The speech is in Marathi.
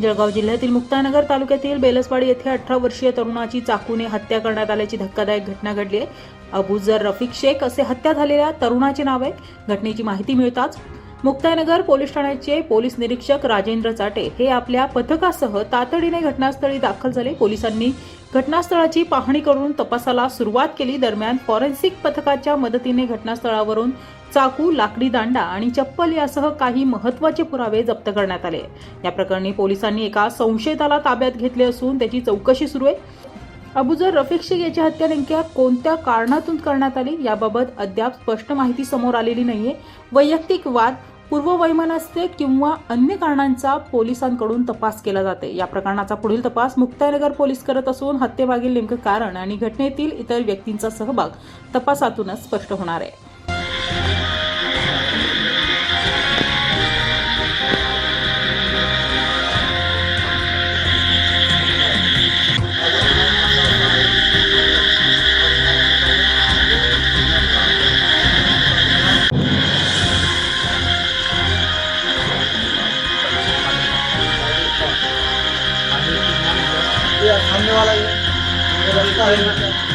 जळगाव जिल्ह्यातील मुक्ताईनगर तालुक्यातील बेलसवाडी येथे 18 वर्षीय तरुणाची चाकूने हत्या करण्यात आल्याची धक्कादायक घटना घडली आहे। अबूजर रफिक शेख असे हत्या झालेल्या तरुणाचे नाव आहे। घटनेची माहिती मिळताच मुक्ताईनगर पोलीस ठाण्याचे पोलीस निरीक्षक राजेंद्र चाटे हे आपल्या पथकासह तातडीने घटनास्थळी दाखल झाले। पोलिसांनी घटनास्थळाची पाहणी करून तपासाला सुरुवात केली। दरम्यान फॉरेन्सिक पथकाच्या मदतीने घटनास्थळावरून चाकू, लाकडी दांडा आणि चप्पल यासह काही महत्त्वाचे पुरावे जप्त करण्यात आले। या प्रकरणी पोलिसांनी एका संशयिताला ताब्यात घेतले असून त्याची चौकशी सुरू आहे। अबूजर रफिक शेख याची हत्या नेमक्या कोणत्या कारणातून करण्यात आली याबाबत अद्याप स्पष्ट माहिती समोर आलेली नाहीये। वैयक्तिक वाद, पूर्ववैमनस्य किंवा अन्य कारणांचा पोलिसांकडून तपास केला जाते। या प्रकरणाचा पुढील तपास मुक्ताईनगर पोलीस करत असून हत्येमागील नेमकं कारण आणि घटनेतील इतर व्यक्तींचा सहभाग तपासातूनच स्पष्ट होणार आहे। सामने वाला ये रास्ता है।